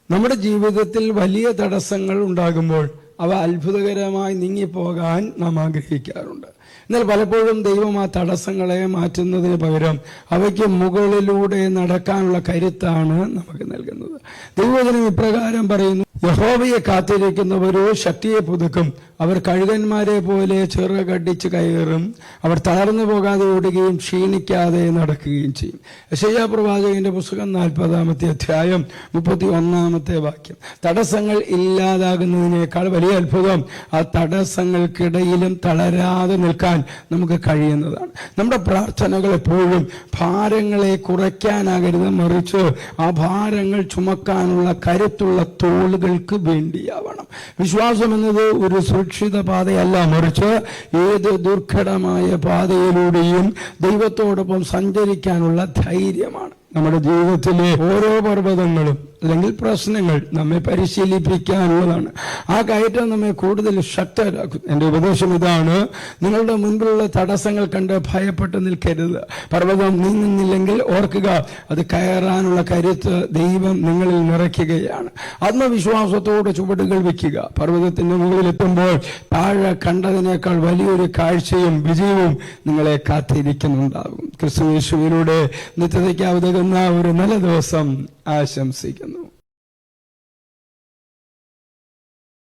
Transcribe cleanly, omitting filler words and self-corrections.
നമ്മുടെ ജീവിതത്തിൽ വലിയ തടസ്സങ്ങൾ ഉണ്ടാകുമ്പോൾ അവ അത്ഭുതകരമായി നീങ്ങിപ്പോകാൻ നാം ആഗ്രഹിക്കാറുണ്ട്. എന്നാൽ പലപ്പോഴും ദൈവം ആ തടസ്സങ്ങളെ മാറ്റുന്നതിന് പകരം അവയ്ക്ക് മുകളിലൂടെ നടക്കാനുള്ള കരുത്താണ് നമുക്ക് നൽകുന്നത്. ദൈവവചനം ഇപ്രകാരം പറയുന്നു: യഹോവയെ കാത്തിരിക്കുന്നവരോ ശക്തിയെ പുതുക്കും, അവർ കഴുകന്മാരെ പോലെ ചിറകടിച്ച് കയറും, അവർ തളർന്നു പോകാതെ ഓടുകയും ക്ഷീണിക്കാതെ നടക്കുകയും ചെയ്യും. യെശയ്യാ പ്രവാചകന്റെ പുസ്തകം 40-ാമത്തെ അധ്യായം 31-ാമത്തെ വാക്യം. തടസ്സങ്ങൾ ഇല്ലാതാകുന്നതിനേക്കാൾ വലിയ അത്ഭുതം ആ തടസ്സങ്ങൾക്കിടയിലും തളരാതെ നിൽക്കാൻ നമുക്ക് കഴിയുന്നതാണ്. നമ്മുടെ പ്രാർത്ഥനകൾ എപ്പോഴും ഭാരങ്ങളെ കുറയ്ക്കാനാകരുത്, മറിച്ച് ആ ഭാരങ്ങൾ ചുമക്കാനുള്ള കരുത്തുള്ള തോളുകൾക്ക് വേണ്ടിയാവണം. വിശ്വാസം എന്നത് ഒരു സുരക്ഷിത പാതയല്ല, മറിച്ച് ഏത് ദുർഘടമായ പാതയിലൂടെയും ദൈവത്തോടൊപ്പം സഞ്ചരിക്കാനുള്ള ധൈര്യമാണ്. നമ്മുടെ ജീവിതത്തിലെ ഓരോ പർവ്വതങ്ങളും അല്ലെങ്കിൽ പ്രശ്നങ്ങൾ നമ്മെ പരിശീലിപ്പിക്കാനുള്ളതാണ്. ആ കയറ്റം നമ്മെ കൂടുതൽ ശക്തരാക്കും. എൻ്റെ ഉപദേശം ഇതാണ്: നിങ്ങളുടെ മുൻപിലുള്ള തടസ്സങ്ങൾ കണ്ട് ഭയപ്പെട്ട് നിൽക്കരുത്. പർവ്വതം നീങ്ങുന്നില്ലെങ്കിൽ ഓർക്കുക, അത് കയറാനുള്ള കരുത്ത് ദൈവം നിങ്ങളിൽ നിറയ്ക്കുകയാണ്. ആത്മവിശ്വാസത്തോടെ ചുവടുകൾ വയ്ക്കുക. പർവ്വതത്തിന്റെ മുകളിലെത്തുമ്പോൾ താഴെ കണ്ടതിനേക്കാൾ വലിയൊരു കാഴ്ചയും വിജയവും നിങ്ങളെ കാത്തിരിക്കുന്നുണ്ടാകും. ക്രിസ്തുയേശുവിലൂടെ നിത്യതയ്ക്ക് ഉതകുന്ന ഒരു നല്ല ദിവസം ആശംസിക്കുന്നു.